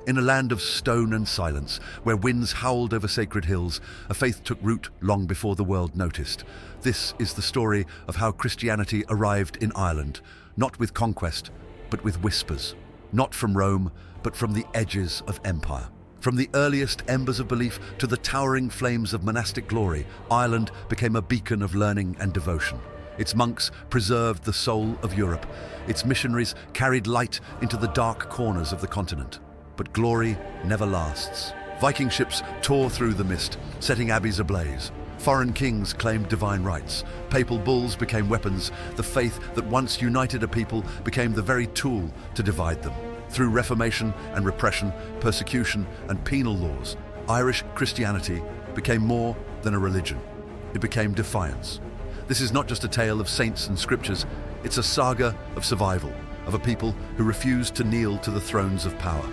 In a land of stone and silence, where winds howled over sacred hills, a faith took root long before the world noticed. This is the story of how Christianity arrived in Ireland, not with conquest, but with whispers. Not from Rome, but from the edges of empire. From the earliest embers of belief to the towering flames of monastic glory, Ireland became a beacon of learning and devotion. Its monks preserved the soul of Europe. Its missionaries carried light into the dark corners of the continent. But glory never lasts. Viking ships tore through the mist, setting abbeys ablaze. Foreign kings claimed divine rights. Papal bulls became weapons. The faith that once united a people became the very tool to divide them. Through Reformation and repression, persecution and penal laws, Irish Christianity became more than a religion. It became defiance. This is not just a tale of saints and scriptures, it's a saga of survival, of a people who refused to kneel to the thrones of power.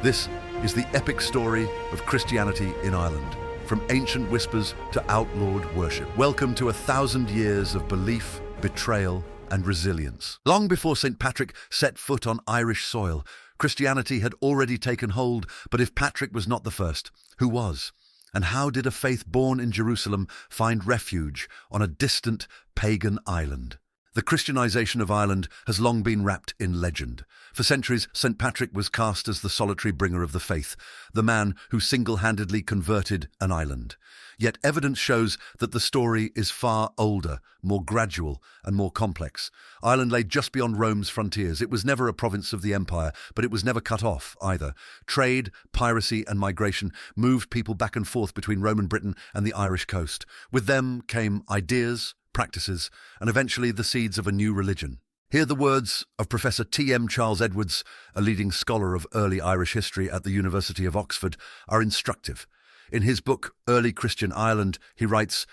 This is the epic story of Christianity in Ireland, from ancient whispers to outlawed worship. Welcome to 1,000 years of belief, betrayal, and resilience. Long before St. Patrick set foot on Irish soil, Christianity had already taken hold, but if Patrick was not the first, who was? And how did a faith born in Jerusalem find refuge on a distant pagan island? The Christianization of Ireland has long been wrapped in legend. For centuries, St. Patrick was cast as the solitary bringer of the faith, the man who single-handedly converted an island. Yet evidence shows that the story is far older, more gradual, and more complex. Ireland lay just beyond Rome's frontiers. It was never a province of the empire, but it was never cut off either. Trade, piracy, and migration moved people back and forth between Roman Britain and the Irish coast. With them came ideas, practices, and eventually the seeds of a new religion. Hear the words of Professor T.M. Charles Edwards, a leading scholar of early Irish history at the University of Oxford, are instructive. In his book, Early Christian Ireland, he writes,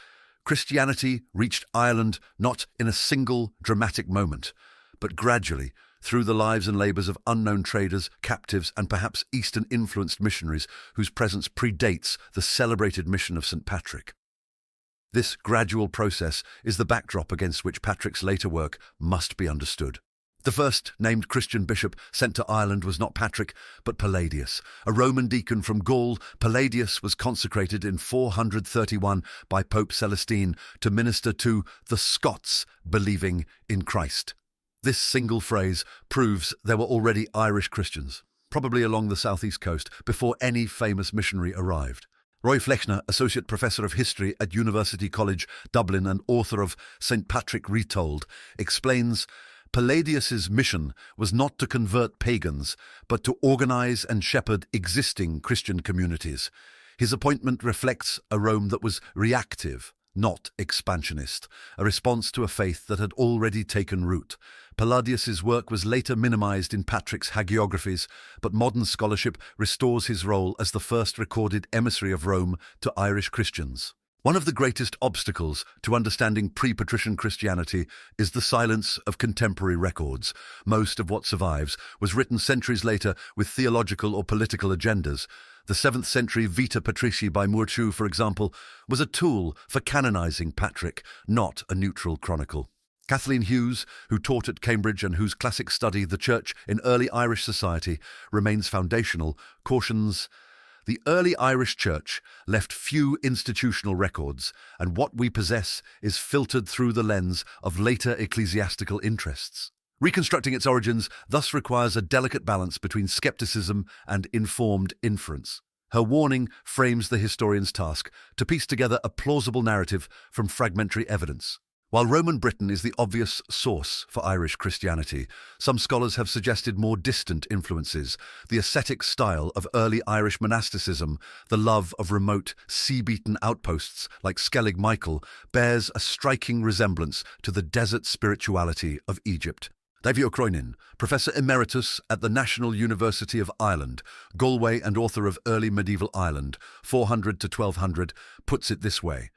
"Christianity reached Ireland not in a single dramatic moment, but gradually through the lives and labours of unknown traders, captives, and perhaps Eastern-influenced missionaries whose presence predates the celebrated mission of St. Patrick." This gradual process is the backdrop against which Patrick's later work must be understood. The first named Christian bishop sent to Ireland was not Patrick, but Palladius. A Roman deacon from Gaul, Palladius was consecrated in 431 by Pope Celestine to minister to the Scots believing in Christ. This single phrase proves there were already Irish Christians, probably along the southeast coast, before any famous missionary arrived. Roy Flechner, Associate Professor of History at University College Dublin and author of St. Patrick Retold, explains Palladius's mission was not to convert pagans, but to organize and shepherd existing Christian communities. His appointment reflects a Rome that was reactive, not expansionist, a response to a faith that had already taken root. Palladius's work was later minimized in Patrick's hagiographies, but modern scholarship restores his role as the first recorded emissary of Rome to Irish Christians. One of the greatest obstacles to understanding pre-Patrician Christianity is the silence of contemporary records. Most of what survives was written centuries later with theological or political agendas. The 7th century Vita Patrici by Murchu, for example, was a tool for canonizing Patrick, not a neutral chronicle. Kathleen Hughes, who taught at Cambridge and whose classic study, The Church in Early Irish Society, remains foundational, cautions, "The early Irish Church left few institutional records, and what we possess is filtered through the lens of later ecclesiastical interests. Reconstructing its origins thus requires a delicate balance between skepticism and informed inference." Her warning frames the historian's task to piece together a plausible narrative from fragmentary evidence. While Roman Britain is the obvious source for Irish Christianity, some scholars have suggested more distant influences. The ascetic style of early Irish monasticism, the love of remote, sea-beaten outposts like Skellig Michael, bears a striking resemblance to the desert spirituality of Egypt. Davy O'Croinin, Professor Emeritus at the National University of Ireland, Galway and author of Early Medieval Ireland, 400 to 1200, puts it this way.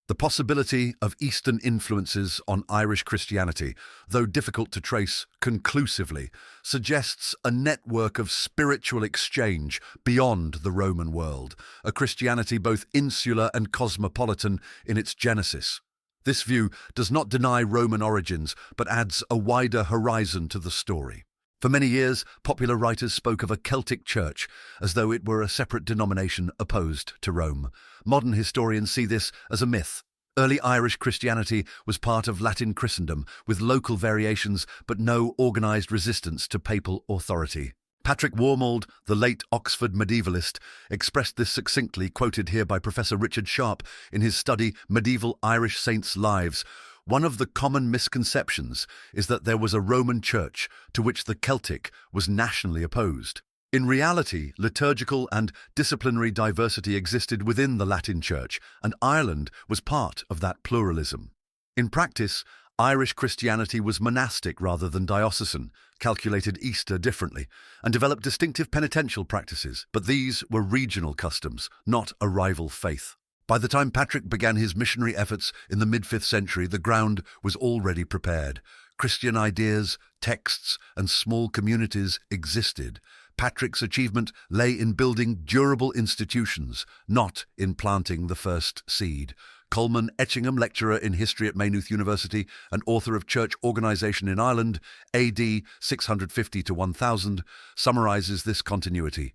The possibility of Eastern influences on Irish Christianity, though difficult to trace conclusively, suggests a network of spiritual exchange beyond the Roman world, a Christianity both insular and cosmopolitan in its genesis. This view does not deny Roman origins, but adds a wider horizon to the story. For many years, popular writers spoke of a Celtic church as though it were a separate denomination opposed to Rome. Modern historians see this as a myth. Early Irish Christianity was part of Latin Christendom, with local variations but no organised resistance to papal authority. Patrick Warmold, the late Oxford medievalist, expressed this succinctly, quoted here by Professor Richard Sharp in his study Medieval Irish Saints' Lives. One of the common misconceptions is that there was a Roman church to which the Celtic was nationally opposed. In reality, liturgical and disciplinary diversity existed within the Latin Church, and Ireland was part of that pluralism. In practice, Irish Christianity was monastic rather than diocesan, calculated Easter differently, and developed distinctive penitential practices, but these were regional customs, not a rival faith. By the time Patrick began his missionary efforts in the mid-5th century, the ground was already prepared. Christian ideas, texts, and small communities existed. Patrick's achievement lay in building durable institutions, not in planting the first seed. Colman Etchingham, lecturer in history at Maynooth University and author of Church Organisation in Ireland, AD 650 to 1000, summarises this continuity.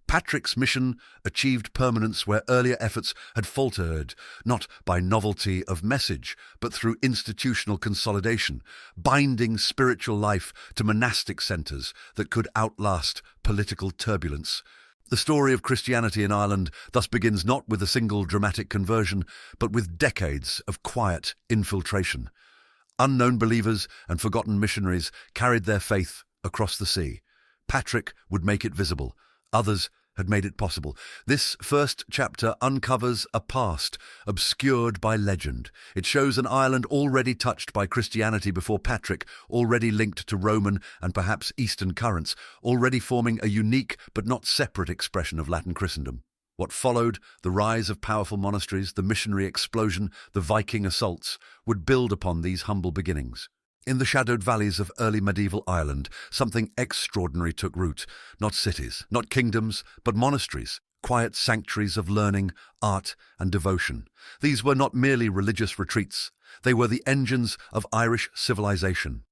Patrick's mission achieved permanence where earlier efforts had faltered, not by novelty of message, but through institutional consolidation, binding spiritual life to monastic centres that could outlast political turbulence. The story of Christianity in Ireland thus begins not with a single dramatic conversion, but with decades of quiet infiltration. Unknown believers and forgotten missionaries carried their faith across the sea. Patrick would make it visible. Others had made it possible. This first chapter uncovers a past obscured by legend. It shows an Ireland already touched by Christianity before Patrick, already linked to Roman and perhaps Eastern currents, already forming a unique but not separate expression of Latin Christendom. What followed, the rise of powerful monasteries, the missionary explosion, the Viking assaults, would build upon these humble beginnings. In the shadowed valleys of early medieval Ireland, something extraordinary took root. Not cities, not kingdoms, but monasteries, quiet sanctuaries of learning, art, and devotion. These were not merely religious retreats. They were the engines of Irish civilization.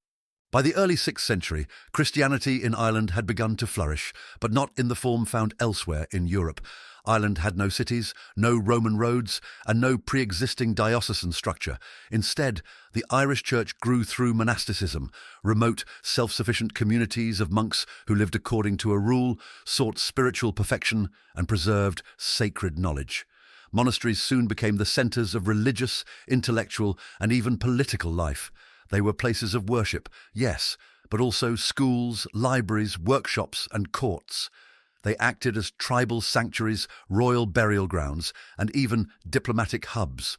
By the early 6th century, Christianity in Ireland had begun to flourish, but not in the form found elsewhere in Europe. Ireland had no cities, no Roman roads, and no pre-existing diocesan structure. Instead, the Irish Church grew through monasticism. Remote, self-sufficient communities of monks who lived according to a rule, sought spiritual perfection, and preserved sacred knowledge. Monasteries soon became the centres of religious, intellectual, and even political life. They were places of worship, yes, but also schools, libraries, workshops, and courts. They acted as tribal sanctuaries, royal burial grounds, and even diplomatic hubs.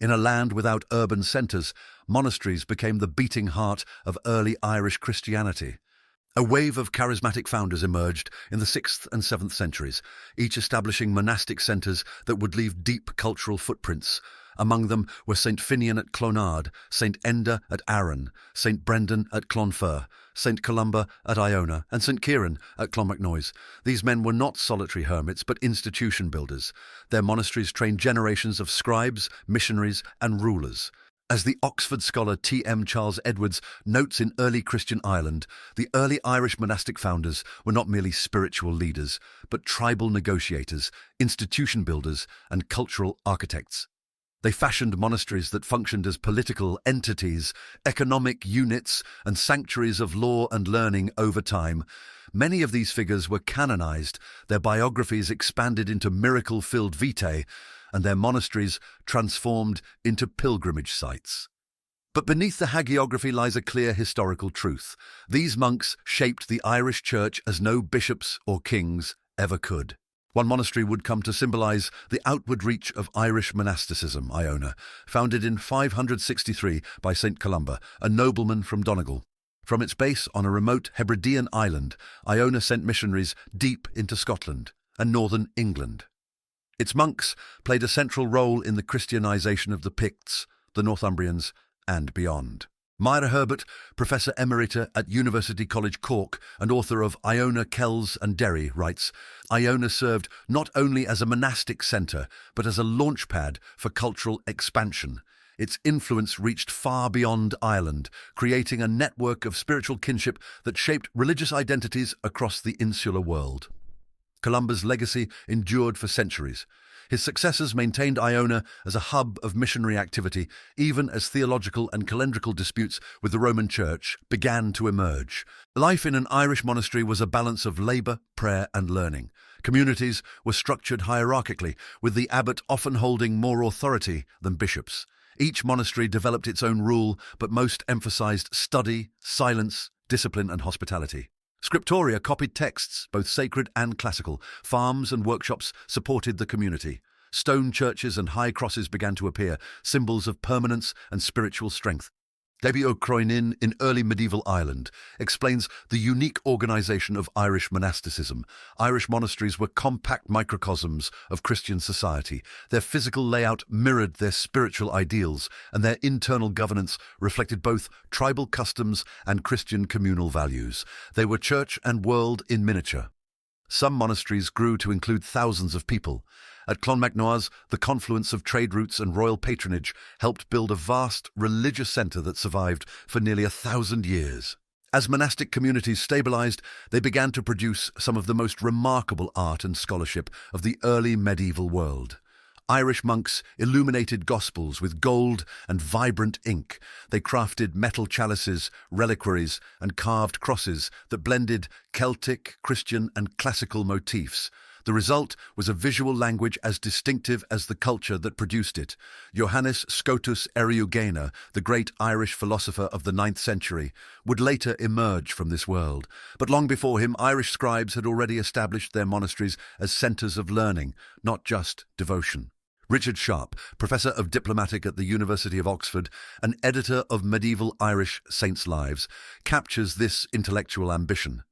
In a land without urban centres, monasteries became the beating heart of early Irish Christianity. A wave of charismatic founders emerged in the 6th and 7th centuries, each establishing monastic centres that would leave deep cultural footprints. Among them were St. Finian at Clonard, St. Enda at Arran, St. Brendan at Clonfert, St. Columba at Iona, and St. Kieran at Clonmacnoise. These men were not solitary hermits, but institution builders. Their monasteries trained generations of scribes, missionaries, and rulers. As the Oxford scholar T.M. Charles Edwards notes in Early Christian Ireland, the early Irish monastic founders were not merely spiritual leaders, but tribal negotiators, institution builders, and cultural architects. They fashioned monasteries that functioned as political entities, economic units, and sanctuaries of law and learning over time. Many of these figures were canonized, their biographies expanded into miracle-filled vitae, and their monasteries transformed into pilgrimage sites. But beneath the hagiography lies a clear historical truth. These monks shaped the Irish Church as no bishops or kings ever could. One monastery would come to symbolize the outward reach of Irish monasticism, Iona, founded in 563 by St. Columba, a nobleman from Donegal. From its base on a remote Hebridean island, Iona sent missionaries deep into Scotland and northern England. Its monks played a central role in the Christianization of the Picts, the Northumbrians, and beyond. Myra Herbert, Professor Emerita at University College Cork and author of Iona, Kells and Derry, writes, Iona served not only as a monastic centre, but as a launchpad for cultural expansion. Its influence reached far beyond Ireland, creating a network of spiritual kinship that shaped religious identities across the insular world. Columba's legacy endured for centuries. His successors maintained Iona as a hub of missionary activity, even as theological and calendrical disputes with the Roman Church began to emerge. Life in an Irish monastery was a balance of labour, prayer and learning. Communities were structured hierarchically, with the abbot often holding more authority than bishops. Each monastery developed its own rule, but most emphasized study, silence, discipline and hospitality. Scriptoria copied texts, both sacred and classical. Farms and workshops supported the community. Stone churches and high crosses began to appear, symbols of permanence and spiritual strength. Debbie O'Croinin in early medieval Ireland explains the unique organisation of Irish monasticism. Irish monasteries were compact microcosms of Christian society. Their physical layout mirrored their spiritual ideals, and their internal governance reflected both tribal customs and Christian communal values. They were church and world in miniature. Some monasteries grew to include thousands of people. At Clonmacnoise, the confluence of trade routes and royal patronage helped build a vast religious centre that survived for nearly 1,000 years. As monastic communities stabilised, they began to produce some of the most remarkable art and scholarship of the early medieval world. Irish monks illuminated gospels with gold and vibrant ink. They crafted metal chalices, reliquaries, and carved crosses that blended Celtic, Christian, and classical motifs. The result was a visual language as distinctive as the culture that produced it. Johannes Scotus Eriugena, the great Irish philosopher of the 9th century, would later emerge from this world. But long before him, Irish scribes had already established their monasteries as centres of learning, not just devotion. Richard Sharp, Professor of Diplomatic at the University of Oxford and editor of medieval Irish saints' lives, captures this intellectual ambition.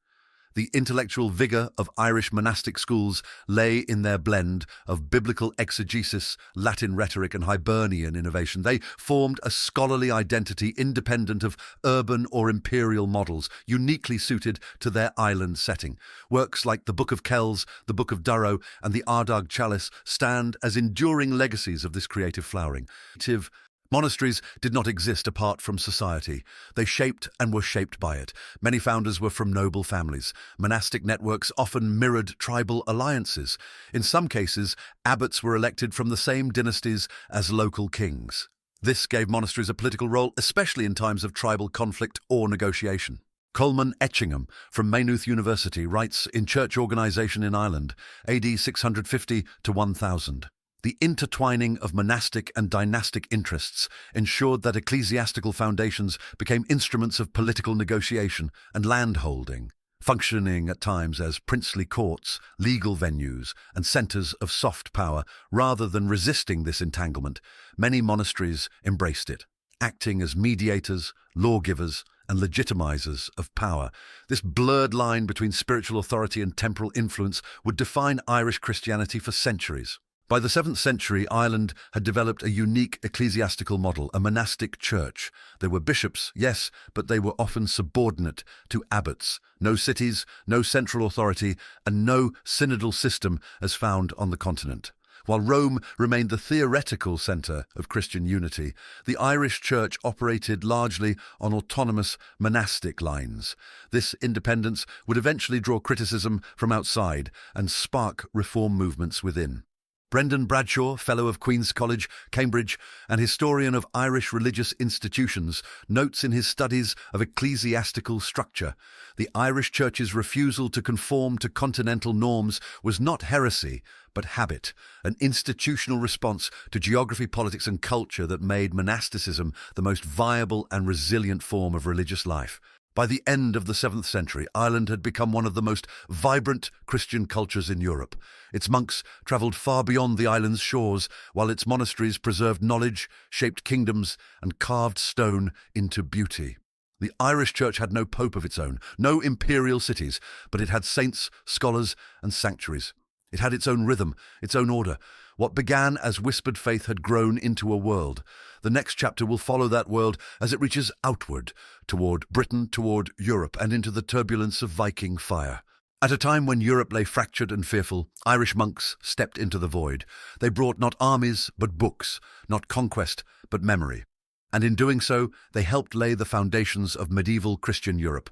The intellectual vigour of Irish monastic schools lay in their blend of biblical exegesis, Latin rhetoric and Hibernian innovation. They formed a scholarly identity independent of urban or imperial models, uniquely suited to their island setting. Works like the Book of Kells, the Book of Durrow and the Ardagh Chalice stand as enduring legacies of this creative flowering. Monasteries did not exist apart from society. They shaped and were shaped by it. Many founders were from noble families. Monastic networks often mirrored tribal alliances. In some cases, abbots were elected from the same dynasties as local kings. This gave monasteries a political role, especially in times of tribal conflict or negotiation. Coleman Etchingham from Maynooth University writes in Church Organisation in Ireland, AD 650 to 1000. The intertwining of monastic and dynastic interests ensured that ecclesiastical foundations became instruments of political negotiation and landholding, functioning at times as princely courts, legal venues, and centres of soft power. Rather than resisting this entanglement, many monasteries embraced it, acting as mediators, lawgivers, and legitimizers of power. This blurred line between spiritual authority and temporal influence would define Irish Christianity for centuries. By the 7th century, Ireland had developed a unique ecclesiastical model, a monastic church. There were bishops, yes, but they were often subordinate to abbots. No cities, no central authority, and no synodal system as found on the continent. While Rome remained the theoretical centre of Christian unity, the Irish Church operated largely on autonomous monastic lines. This independence would eventually draw criticism from outside and spark reform movements within. Brendan Bradshaw, Fellow of Queen's College, Cambridge, and historian of Irish religious institutions, notes in his studies of ecclesiastical structure, the Irish Church's refusal to conform to continental norms was not heresy, but habit, an institutional response to geography, politics, and culture that made monasticism the most viable and resilient form of religious life. By the end of the 7th century, Ireland had become one of the most vibrant Christian cultures in Europe. Its monks travelled far beyond the island's shores, while its monasteries preserved knowledge, shaped kingdoms, and carved stone into beauty. The Irish Church had no pope of its own, no imperial cities, but it had saints, scholars, and sanctuaries. It had its own rhythm, its own order. What began as whispered faith had grown into a world. The next chapter will follow that world as it reaches outward, toward Britain, toward Europe, and into the turbulence of Viking fire. At a time when Europe lay fractured and fearful, Irish monks stepped into the void. They brought not armies, but books, not conquest, but memory. And in doing so, they helped lay the foundations of medieval Christian Europe.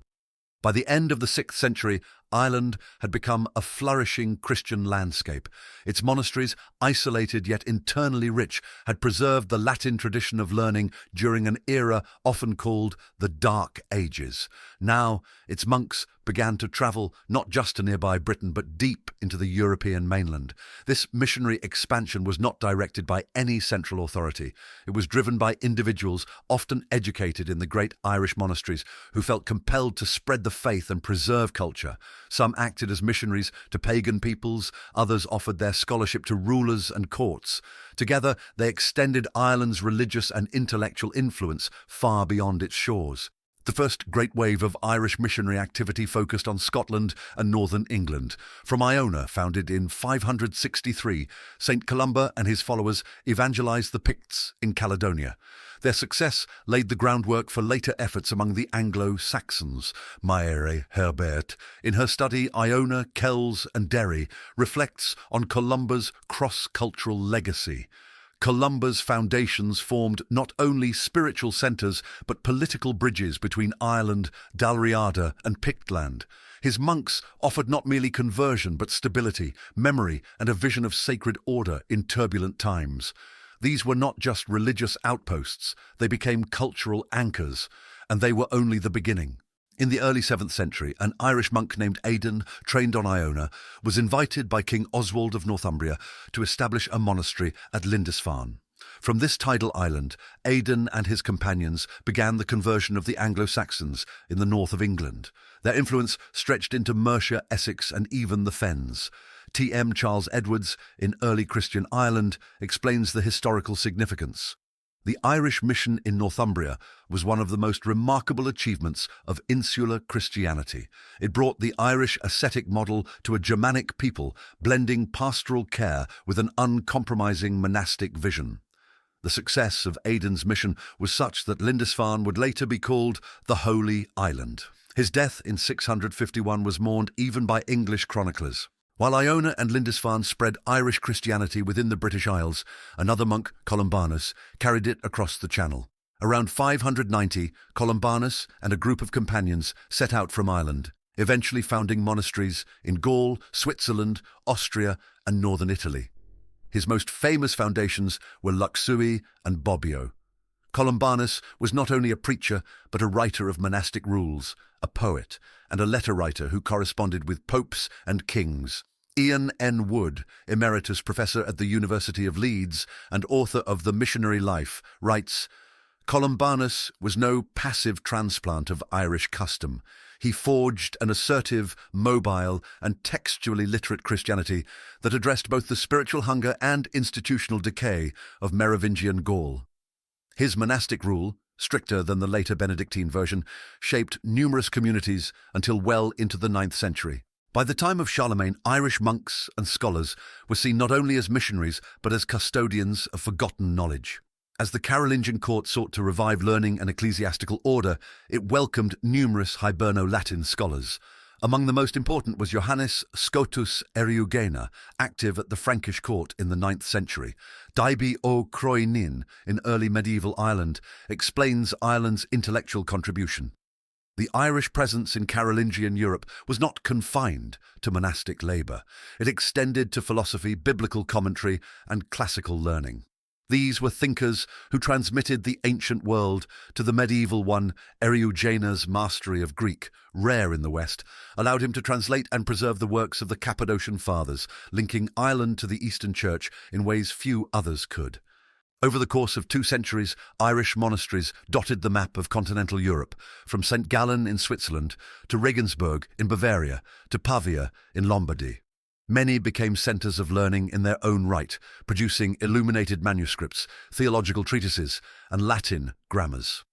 By the end of the 6th century, Ireland had become a flourishing Christian landscape. Its monasteries, isolated yet internally rich, had preserved the Latin tradition of learning during an era often called the Dark Ages. Now, its monks began to travel not just to nearby Britain, but deep into the European mainland. This missionary expansion was not directed by any central authority. It was driven by individuals, often educated in the great Irish monasteries, who felt compelled to spread the faith and preserve culture. Some acted as missionaries to pagan peoples, others offered their scholarship to rulers and courts. Together, they extended Ireland's religious and intellectual influence far beyond its shores. The first great wave of Irish missionary activity focused on Scotland and northern England. From Iona, founded in 563, St. Columba and his followers evangelized the Picts in Caledonia. Their success laid the groundwork for later efforts among the Anglo-Saxons. Maire Herbert, in her study Iona, Kells and Derry, reflects on Columba's cross-cultural legacy. Columba's foundations formed not only spiritual centres but political bridges between Ireland, Dalriada and Pictland. His monks offered not merely conversion but stability, memory and a vision of sacred order in turbulent times. These were not just religious outposts, they became cultural anchors, and they were only the beginning. In the early 7th century, an Irish monk named Aidan, trained on Iona, was invited by King Oswald of Northumbria to establish a monastery at Lindisfarne. From this tidal island, Aidan and his companions began the conversion of the Anglo-Saxons in the north of England. Their influence stretched into Mercia, Essex and even the Fens. T.M. Charles Edwards, in Early Christian Ireland, explains the historical significance. The Irish mission in Northumbria was one of the most remarkable achievements of insular Christianity. It brought the Irish ascetic model to a Germanic people, blending pastoral care with an uncompromising monastic vision. The success of Aidan's mission was such that Lindisfarne would later be called the Holy Island. His death in 651 was mourned even by English chroniclers. While Iona and Lindisfarne spread Irish Christianity within the British Isles, another monk, Columbanus, carried it across the Channel. Around 590, Columbanus and a group of companions set out from Ireland, eventually founding monasteries in Gaul, Switzerland, Austria and northern Italy. His most famous foundations were Luxeuil and Bobbio. Columbanus was not only a preacher, but a writer of monastic rules, a poet, and a letter writer who corresponded with popes and kings. Ian N. Wood, emeritus professor at the University of Leeds and author of The Missionary Life, writes, "Columbanus was no passive transplant of Irish custom. He forged an assertive, mobile, and textually literate Christianity that addressed both the spiritual hunger and institutional decay of Merovingian Gaul. His monastic rule, stricter than the later Benedictine version, shaped numerous communities until well into the 9th century. By the time of Charlemagne, Irish monks and scholars were seen not only as missionaries, but as custodians of forgotten knowledge. As the Carolingian court sought to revive learning and ecclesiastical order, it welcomed numerous Hiberno-Latin scholars. Among the most important was Johannes Scotus Eriugena, active at the Frankish court in the 9th century. Daibi o Croenin, in early medieval Ireland, explains Ireland's intellectual contribution. The Irish presence in Carolingian Europe was not confined to monastic labour. It extended to philosophy, biblical commentary, and classical learning. These were thinkers who transmitted the ancient world to the medieval one. Eriugena's mastery of Greek, rare in the West, allowed him to translate and preserve the works of the Cappadocian Fathers, linking Ireland to the Eastern Church in ways few others could. Over the course of 2 centuries, Irish monasteries dotted the map of continental Europe, from St. Gallen in Switzerland to Regensburg in Bavaria to Pavia in Lombardy. Many became centres of learning in their own right, producing illuminated manuscripts, theological treatises, and Latin grammars.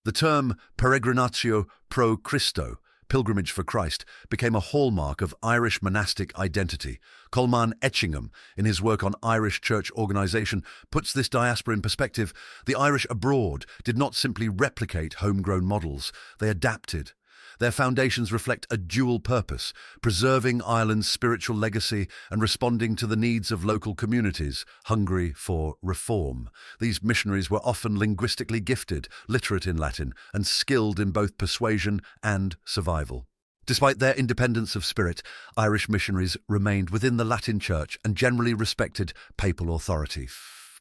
The term peregrinatio pro Christo, pilgrimage for Christ, became a hallmark of Irish monastic identity. Colman Etchingham, in his work on Irish church organisation, puts this diaspora in perspective. The Irish abroad did not simply replicate homegrown models, they adapted. Their foundations reflect a dual purpose, preserving Ireland's spiritual legacy and responding to the needs of local communities hungry for reform. These missionaries were often linguistically gifted, literate in Latin, and skilled in both persuasion and survival. Despite their independence of spirit, Irish missionaries remained within the Latin Church and generally respected papal authority.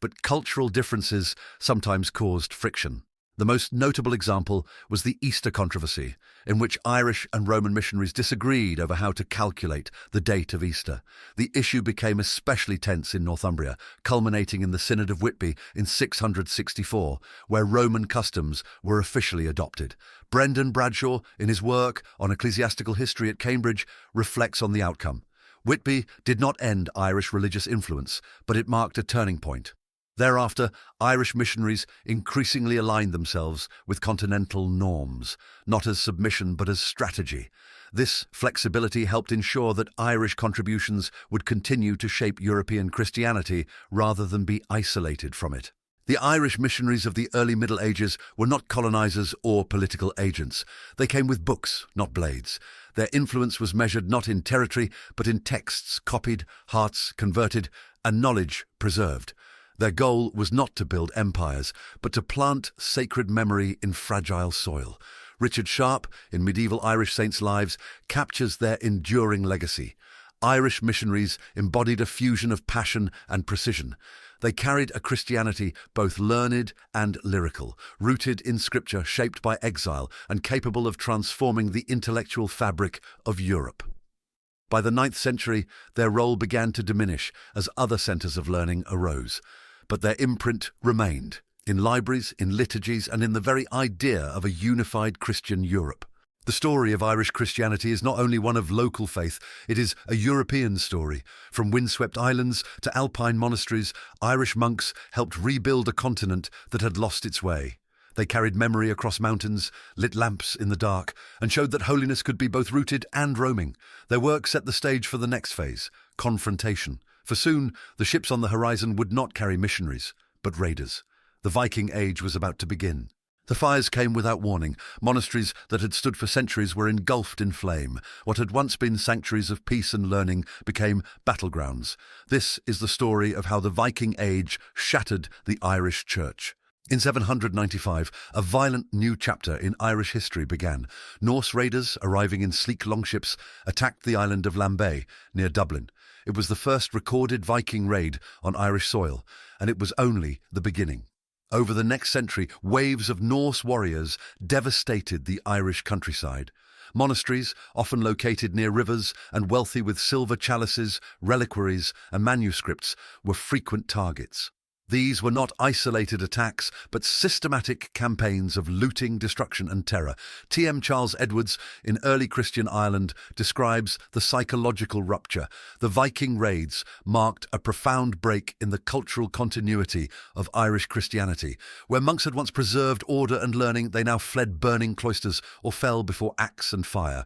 But cultural differences sometimes caused friction. The most notable example was the Easter controversy, in which Irish and Roman missionaries disagreed over how to calculate the date of Easter. The issue became especially tense in Northumbria, culminating in the Synod of Whitby in 664, where Roman customs were officially adopted. Brendan Bradshaw, in his work on ecclesiastical history at Cambridge, reflects on the outcome. Whitby did not end Irish religious influence, but it marked a turning point. Thereafter, Irish missionaries increasingly aligned themselves with continental norms, not as submission but as strategy. This flexibility helped ensure that Irish contributions would continue to shape European Christianity rather than be isolated from it. The Irish missionaries of the early Middle Ages were not colonizers or political agents. They came with books, not blades. Their influence was measured not in territory, but in texts copied, hearts converted, and knowledge preserved. Their goal was not to build empires, but to plant sacred memory in fragile soil. Richard Sharp, in Medieval Irish Saints' Lives, captures their enduring legacy. Irish missionaries embodied a fusion of passion and precision. They carried a Christianity both learned and lyrical, rooted in scripture, shaped by exile, and capable of transforming the intellectual fabric of Europe. By the 9th century, their role began to diminish as other centres of learning arose. But their imprint remained, in libraries, in liturgies, and in the very idea of a unified Christian Europe. The story of Irish Christianity is not only one of local faith, it is a European story. From windswept islands to alpine monasteries, Irish monks helped rebuild a continent that had lost its way. They carried memory across mountains, lit lamps in the dark, and showed that holiness could be both rooted and roaming. Their work set the stage for the next phase, confrontation. For soon, the ships on the horizon would not carry missionaries, but raiders. The Viking Age was about to begin. The fires came without warning. Monasteries that had stood for centuries were engulfed in flame. What had once been sanctuaries of peace and learning became battlegrounds. This is the story of how the Viking Age shattered the Irish Church. In 795, a violent new chapter in Irish history began. Norse raiders, arriving in sleek longships, attacked the island of Lambay, near Dublin. It was the first recorded Viking raid on Irish soil, and it was only the beginning. Over the next century, waves of Norse warriors devastated the Irish countryside. Monasteries, often located near rivers and wealthy with silver chalices, reliquaries, and manuscripts, were frequent targets. These were not isolated attacks, but systematic campaigns of looting, destruction, and terror. T.M. Charles Edwards, in early Christian Ireland, describes the psychological rupture. The Viking raids marked a profound break in the cultural continuity of Irish Christianity. Where monks had once preserved order and learning, they now fled burning cloisters or fell before axe and fire.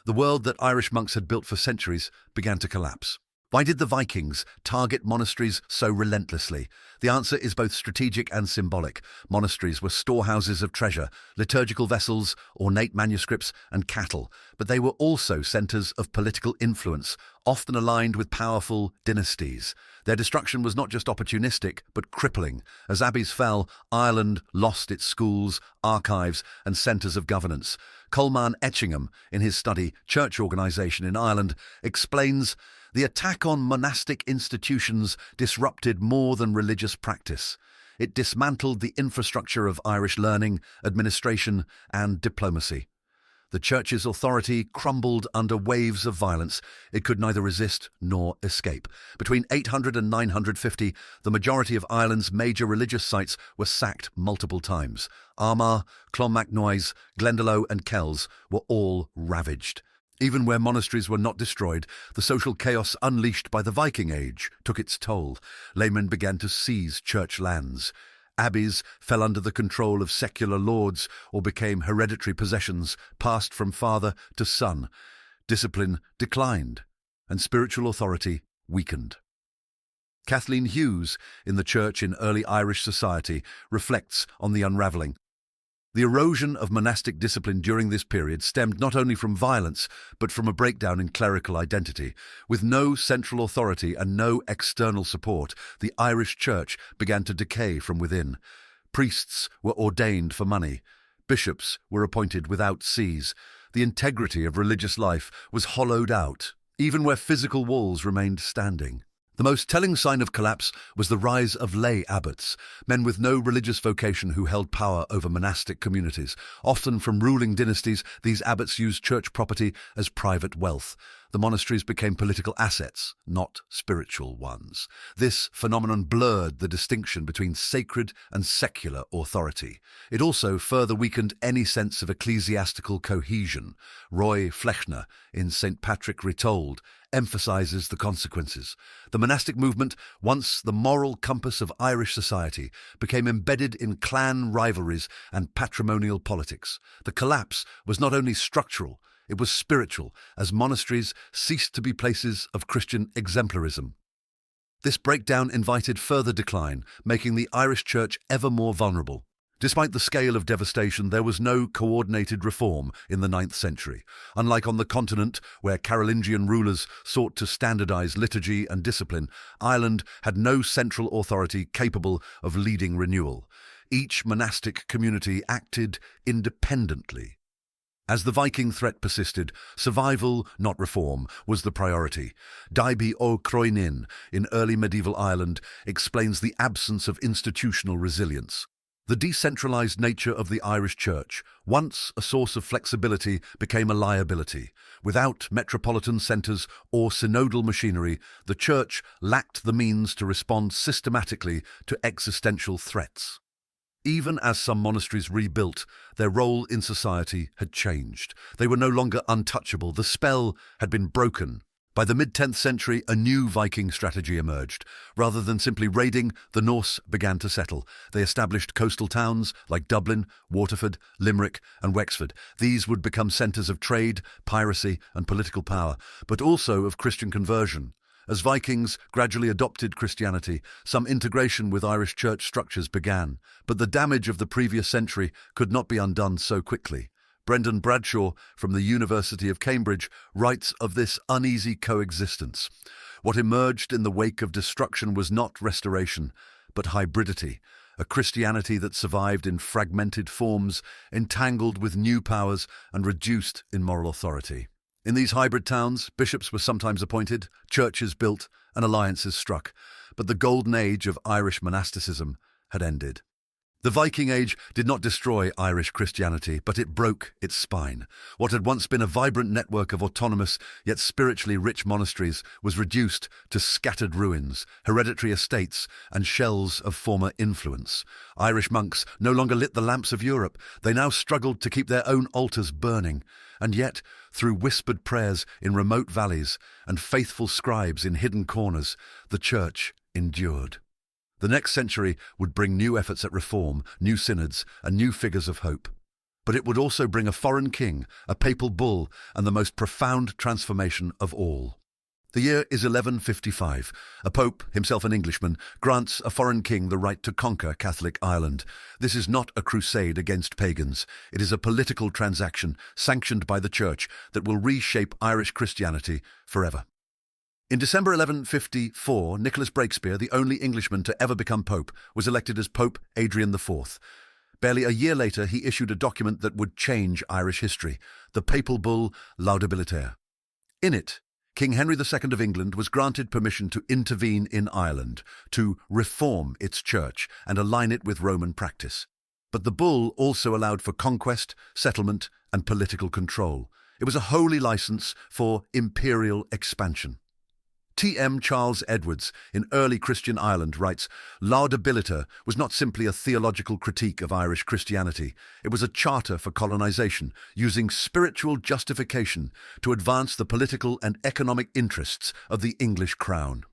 The world that Irish monks had built for centuries began to collapse. Why did the Vikings target monasteries so relentlessly? The answer is both strategic and symbolic. Monasteries were storehouses of treasure, liturgical vessels, ornate manuscripts, and cattle, but they were also centres of political influence, often aligned with powerful dynasties. Their destruction was not just opportunistic, but crippling. As abbeys fell, Ireland lost its schools, archives, and centres of governance. Colman Etchingham, in his study Church Organisation in Ireland, explains the attack on monastic institutions disrupted more than religious practice. It dismantled the infrastructure of Irish learning, administration, and diplomacy. The Church's authority crumbled under waves of violence. It could neither resist nor escape. Between 800 and 950, the majority of Ireland's major religious sites were sacked multiple times. Armagh, Clonmacnoise, Glendalough, and Kells were all ravaged. Even where monasteries were not destroyed, the social chaos unleashed by the Viking Age took its toll. Laymen began to seize church lands. Abbeys fell under the control of secular lords or became hereditary possessions passed from father to son. Discipline declined, and spiritual authority weakened. Kathleen Hughes, in The Church in Early Irish Society, reflects on the unravelling. The erosion of monastic discipline during this period stemmed not only from violence, but from a breakdown in clerical identity. With no central authority and no external support, the Irish Church began to decay from within. Priests were ordained for money. Bishops were appointed without sees. The integrity of religious life was hollowed out, even where physical walls remained standing. The most telling sign of collapse was the rise of lay abbots, men with no religious vocation who held power over monastic communities. Often from ruling dynasties, these abbots used church property as private wealth. The monasteries became political assets, not spiritual ones. This phenomenon blurred the distinction between sacred and secular authority. It also further weakened any sense of ecclesiastical cohesion. Roy Flechner, in St. Patrick Retold, emphasizes the consequences. The monastic movement, once the moral compass of Irish society, became embedded in clan rivalries and patrimonial politics. The collapse was not only structural, it was spiritual, as monasteries ceased to be places of Christian exemplarism. This breakdown invited further decline, making the Irish Church ever more vulnerable. Despite the scale of devastation, there was no coordinated reform in the 9th century. Unlike on the continent, where Carolingian rulers sought to standardize liturgy and discipline, Ireland had no central authority capable of leading renewal. Each monastic community acted independently. As the Viking threat persisted, survival, not reform, was the priority. Daibi o Croinin, in early medieval Ireland, explains the absence of institutional resilience. The decentralized nature of the Irish Church, once a source of flexibility, became a liability. Without metropolitan centres or synodal machinery, the Church lacked the means to respond systematically to existential threats. Even as some monasteries rebuilt, their role in society had changed. They were no longer untouchable. The spell had been broken. By the mid-10th century, a new Viking strategy emerged. Rather than simply raiding, the Norse began to settle. They established coastal towns like Dublin, Waterford, Limerick, and Wexford. These would become centres of trade, piracy, and political power, but also of Christian conversion. As Vikings gradually adopted Christianity, some integration with Irish church structures began, but the damage of the previous century could not be undone so quickly. Brendan Bradshaw from the University of Cambridge writes of this uneasy coexistence. What emerged in the wake of destruction was not restoration, but hybridity, a Christianity that survived in fragmented forms, entangled with new powers, and reduced in moral authority. In these hybrid towns, bishops were sometimes appointed, churches built, and alliances struck, but the golden age of Irish monasticism had ended. The Viking Age did not destroy Irish Christianity, but it broke its spine. What had once been a vibrant network of autonomous, yet spiritually rich monasteries was reduced to scattered ruins, hereditary estates, and shells of former influence. Irish monks no longer lit the lamps of Europe. They now struggled to keep their own altars burning. And yet, through whispered prayers in remote valleys and faithful scribes in hidden corners, the Church endured. The next century would bring new efforts at reform, new synods, and new figures of hope. But it would also bring a foreign king, a papal bull, and the most profound transformation of all. The year is 1155. A pope, himself an Englishman, grants a foreign king the right to conquer Catholic Ireland. This is not a crusade against pagans. It is a political transaction sanctioned by the Church that will reshape Irish Christianity forever. In December 1154, Nicholas Breakspere, the only Englishman to ever become pope, was elected as Pope Adrian IV. Barely a year later, he issued a document that would change Irish history, the papal bull Laudabiliter. In it, King Henry II of England was granted permission to intervene in Ireland, to reform its church and align it with Roman practice. But the bull also allowed for conquest, settlement, and political control. It was a holy license for imperial expansion. T.M. Charles Edwards, in early Christian Ireland, writes, Laudabiliter was not simply a theological critique of Irish Christianity. It was a charter for colonization, using spiritual justification to advance the political and economic interests of the English crown.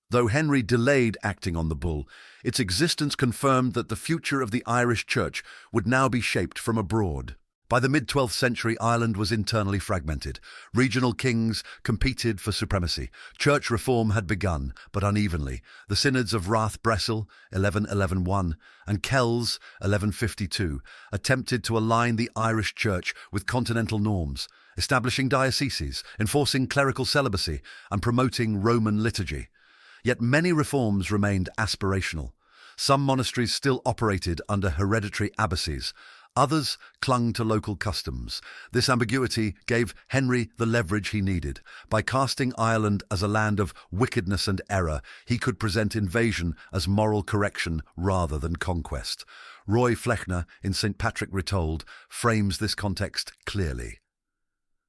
Though Henry delayed acting on the bull, its existence confirmed that the future of the Irish Church would now be shaped from abroad. By the mid-12th century, Ireland was internally fragmented. Regional kings competed for supremacy. Church reform had begun, but unevenly. The synods of Rath-Bressil, 1111, and Kells, 1152, attempted to align the Irish Church with continental norms, establishing dioceses, enforcing clerical celibacy, and promoting Roman liturgy. Yet many reforms remained aspirational. Some monasteries still operated under hereditary abbacies. Others clung to local customs. This ambiguity gave Henry the leverage he needed. By casting Ireland as a land of wickedness and error, he could present invasion as moral correction rather than conquest. Roy Flechner, in St. Patrick Retold, frames this context clearly.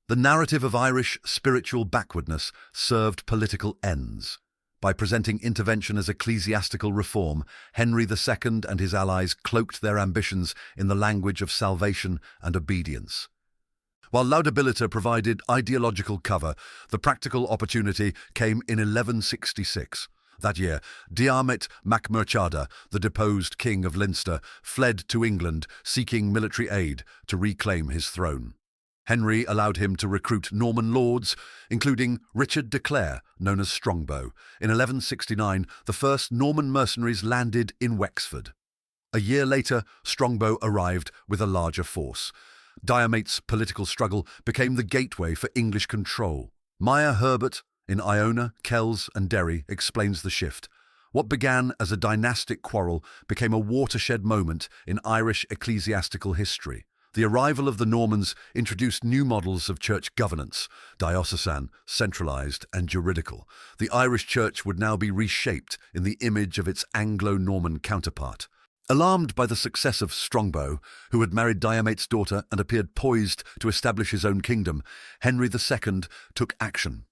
The narrative of Irish spiritual backwardness served political ends. By presenting intervention as ecclesiastical reform, Henry II and his allies cloaked their ambitions in the language of salvation and obedience. While Laudabilita provided ideological cover, the practical opportunity came in 1166. That year, Diarmait mac Murchada, the deposed king of Leinster, fled to England seeking military aid to reclaim his throne. Henry allowed him to recruit Norman lords, including Richard de Clare, known as Strongbow. In 1169, the first Norman mercenaries landed in Wexford. A year later, Strongbow arrived with a larger force. Diarmait's political struggle became the gateway for English control. Maya Herbert, in Iona, Kells and Derry, explains the shift. What began as a dynastic quarrel became a watershed moment in Irish ecclesiastical history. The arrival of the Normans introduced new models of church governance, diocesan, centralized and juridical. The Irish Church would now be reshaped in the image of its Anglo-Norman counterpart. Alarmed by the success of Strongbow, who had married Diarmait's daughter and appeared poised to establish his own kingdom, Henry II took action.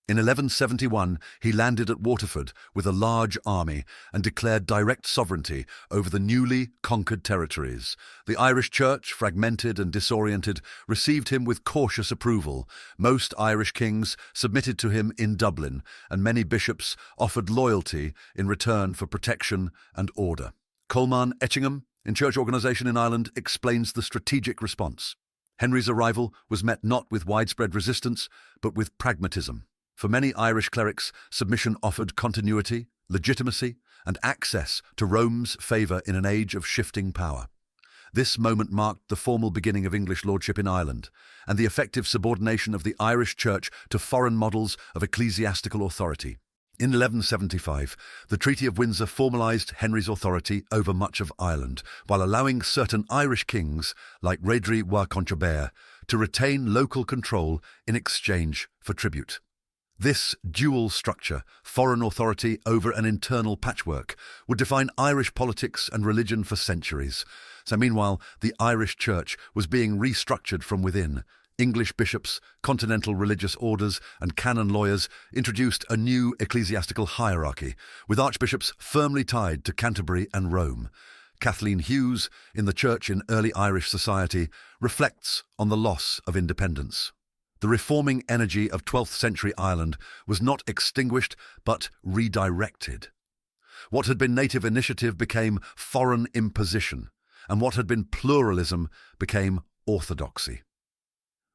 In 1171, he landed at Waterford with a large army and declared direct sovereignty over the newly conquered territories. The Irish Church, fragmented and disoriented, received him with cautious approval. Most Irish kings submitted to him in Dublin, and many bishops offered loyalty in return for protection and order. Coleman Etchingham, in Church Organisation in Ireland, explains the strategic response. Henry's arrival was met not with widespread resistance, but with pragmatism. For many Irish clerics, submission offered continuity, legitimacy, and access to Rome's favour in an age of shifting power. This moment marked the formal beginning of English lordship in Ireland, and the effective subordination of the Irish Church to foreign models of ecclesiastical authority. In 1175, the Treaty of Windsor formalised Henry's authority over much of Ireland, while allowing certain Irish kings, like Redri wa Conchobar, to retain local control in exchange for tribute. This dual structure, foreign authority over an internal patchwork, would define Irish politics and religion for centuries. So meanwhile, the Irish Church was being restructured from within. English bishops, continental religious orders, and canon lawyers introduced a new ecclesiastical hierarchy, with archbishops firmly tied to Canterbury and Rome. Kathleen Hughes, in The Church in Early Irish Society, reflects on the loss of independence. The reforming energy of 12th century Ireland was not extinguished, but redirected. What had been native initiative became foreign imposition, and what had been pluralism became orthodoxy.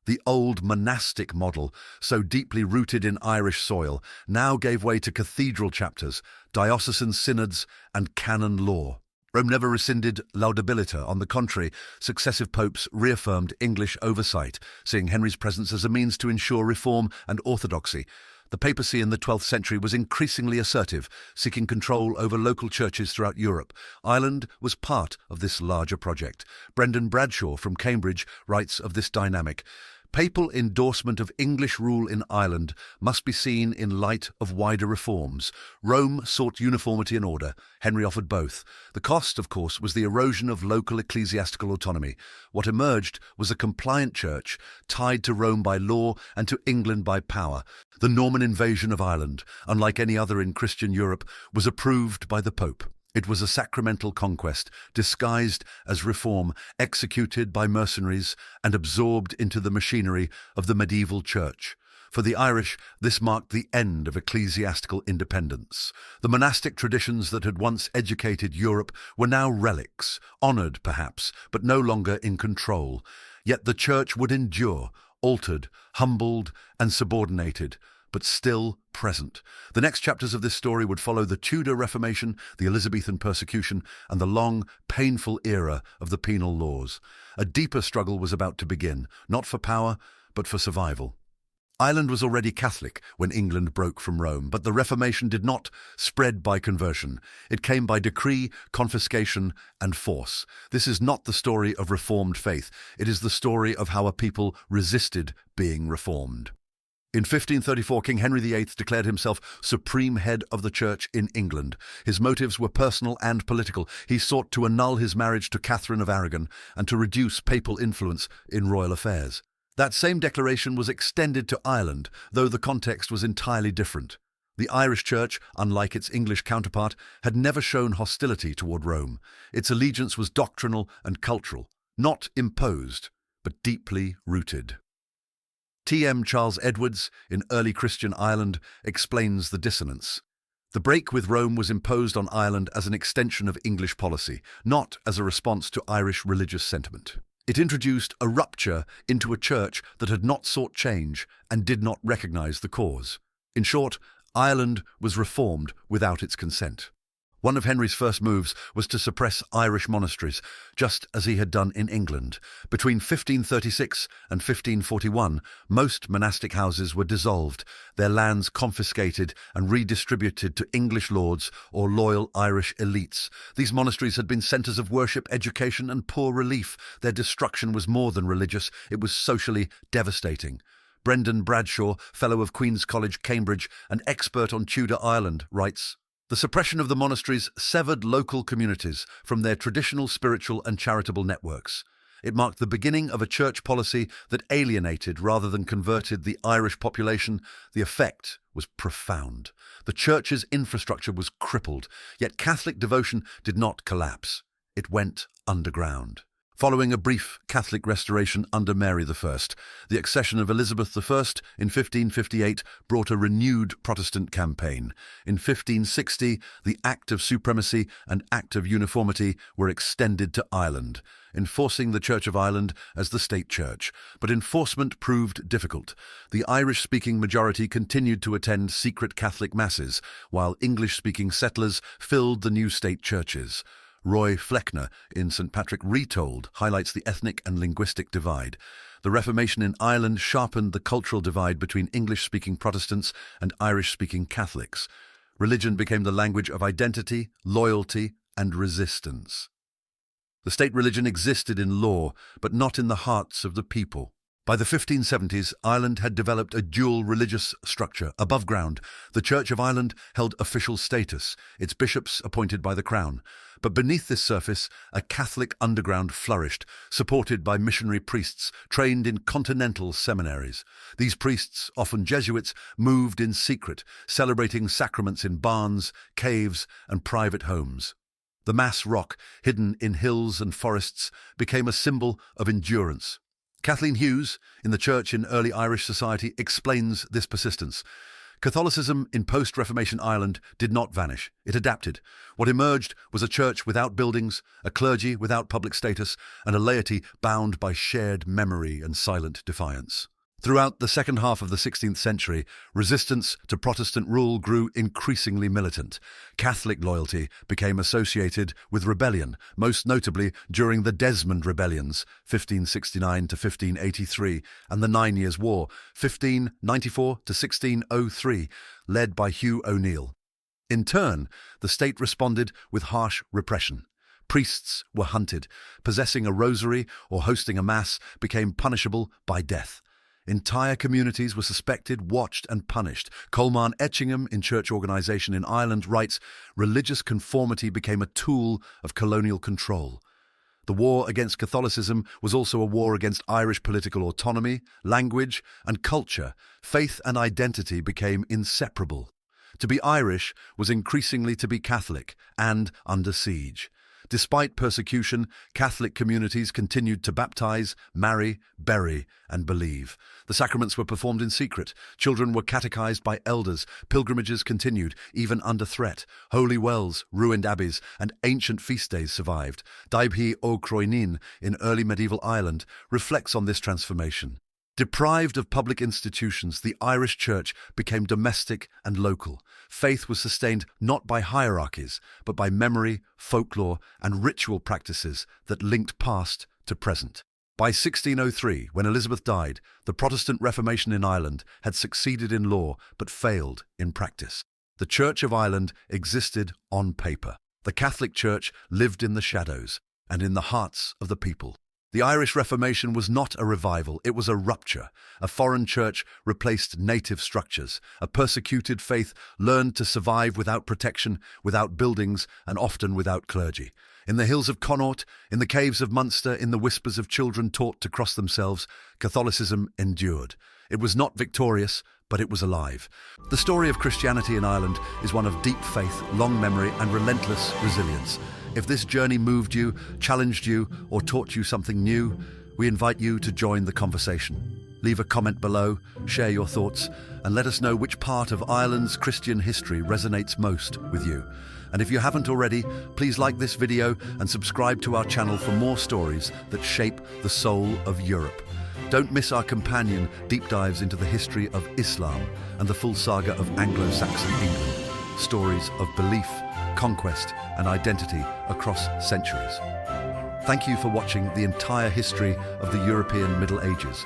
The old monastic model, so deeply rooted in Irish soil, now gave way to cathedral chapters, diocesan synods, and canon law. Rome never rescinded Laudabilita. On the contrary, successive popes reaffirmed English oversight, seeing Henry's presence as a means to ensure reform and orthodoxy. The papacy in the 12th century was increasingly assertive, seeking control over local churches throughout Europe. Ireland was part of this larger project. Brendan Bradshaw from Cambridge writes of this dynamic. Papal endorsement of English rule in Ireland must be seen in light of wider reforms. Rome sought uniformity and order. Henry offered both. The cost, of course, was the erosion of local ecclesiastical autonomy. What emerged was a compliant church tied to Rome by law and to England by power. The Norman invasion of Ireland, unlike any other in Christian Europe, was approved by the Pope. It was a sacramental conquest, disguised as reform, executed by mercenaries and absorbed into the machinery of the medieval church. For the Irish, this marked the end of ecclesiastical independence. The monastic traditions that had once educated Europe were now relics, honoured perhaps, but no longer in control. Yet the church would endure, altered, humbled, and subordinated, but still present. The next chapters of this story would follow the Tudor Reformation, the Elizabethan persecution, and the long, painful era of the penal laws. A deeper struggle was about to begin, not for power, but for survival. Ireland was already Catholic when England broke from Rome, but the Reformation did not spread by conversion. It came by decree, confiscation, and force. This is not the story of reformed faith. It is the story of how a people resisted being reformed. In 1534, King Henry VIII declared himself supreme head of the Church in England. His motives were personal and political. He sought to annul his marriage to Catherine of Aragon and to reduce papal influence in royal affairs. That same declaration was extended to Ireland, though the context was entirely different. The Irish Church, unlike its English counterpart, had never shown hostility toward Rome. Its allegiance was doctrinal and cultural, not imposed, but deeply rooted. T.M. Charles Edwards, in early Christian Ireland, explains the dissonance. The break with Rome was imposed on Ireland as an extension of English policy, not as a response to Irish religious sentiment. It introduced a rupture into a church that had not sought change and did not recognize the cause. In short, Ireland was reformed without its consent. One of Henry's first moves was to suppress Irish monasteries, just as he had done in England. Between 1536 and 1541, most monastic houses were dissolved, their lands confiscated and redistributed to English lords or loyal Irish elites. These monasteries had been centres of worship, education, and poor relief. Their destruction was more than religious, it was socially devastating. Brendan Bradshaw, Fellow of Queen's College, Cambridge, and expert on Tudor Ireland, writes, "The suppression of the monasteries severed local communities from their traditional spiritual and charitable networks. It marked the beginning of a church policy that alienated rather than converted the Irish population. The effect was profound. The church's infrastructure was crippled, yet Catholic devotion did not collapse. It went underground." Following a brief Catholic restoration under Mary I, the accession of Elizabeth I in 1558 brought a renewed Protestant campaign. In 1560, the Act of Supremacy and Act of Uniformity were extended to Ireland, enforcing the Church of Ireland as the state church. But enforcement proved difficult. The Irish-speaking majority continued to attend secret Catholic masses, while English-speaking settlers filled the new state churches. Roy Fleckner, in St. Patrick Retold, highlights the ethnic and linguistic divide. The Reformation in Ireland sharpened the cultural divide between English-speaking Protestants and Irish-speaking Catholics. Religion became the language of identity, loyalty, and resistance. The state religion existed in law, but not in the hearts of the people. By the 1570s, Ireland had developed a dual religious structure. Above ground, the Church of Ireland held official status, its bishops appointed by the Crown. But beneath this surface, a Catholic underground flourished, supported by missionary priests trained in continental seminaries. These priests, often Jesuits, moved in secret, celebrating sacraments in barns, caves, and private homes. The Mass rock, hidden in hills and forests, became a symbol of endurance. Kathleen Hughes, in The Church in Early Irish Society, explains this persistence. Catholicism in post-Reformation Ireland did not vanish. It adapted. What emerged was a church without buildings, a clergy without public status, and a laity bound by shared memory and silent defiance. Throughout the second half of the 16th century, resistance to Protestant rule grew increasingly militant. Catholic loyalty became associated with rebellion, most notably during the Desmond Rebellions, 1569 to 1583, and the 9 Years' War, 1594 to 1603, led by Hugh O'Neill. In turn, the state responded with harsh repression. Priests were hunted. Possessing a rosary or hosting a mass became punishable by death. Entire communities were suspected, watched, and punished. Colman Etchingham, in Church Organisation in Ireland, writes, "Religious conformity became a tool of colonial control." The war against Catholicism was also a war against Irish political autonomy, language, and culture. Faith and identity became inseparable. To be Irish was increasingly to be Catholic and under siege. Despite persecution, Catholic communities continued to baptize, marry, bury, and believe. The sacraments were performed in secret. Children were catechized by elders. Pilgrimages continued, even under threat. Holy wells, ruined abbeys, and ancient feast days survived. Daibhi o Croenin in early medieval Ireland reflects on this transformation. Deprived of public institutions, the Irish Church became domestic and local. Faith was sustained not by hierarchies, but by memory, folklore, and ritual practices that linked past to present. By 1603, when Elizabeth died, the Protestant Reformation in Ireland had succeeded in law but failed in practice. The Church of Ireland existed on paper. The Catholic Church lived in the shadows and in the hearts of the people. The Irish Reformation was not a revival, it was a rupture. A foreign church replaced native structures. A persecuted faith learned to survive without protection, without buildings, and often without clergy. In the hills of Connaught, in the caves of Munster, in the whispers of children taught to cross themselves, Catholicism endured. It was not victorious, but it was alive. The story of Christianity in Ireland is one of deep faith, long memory, and relentless resilience. If this journey moved you, challenged you, or taught you something new, we invite you to join the conversation. Leave a comment below, share your thoughts, and let us know which part of Ireland's Christian history resonates most with you. And if you haven't already, please like this video and subscribe to our channel for more stories that shape the soul of Europe. Don't miss our companion deep dives into the history of Islam and the full saga of Anglo-Saxon England. Stories of belief, conquest, and identity across centuries. Thank you for watching the entire history of the European Middle Ages.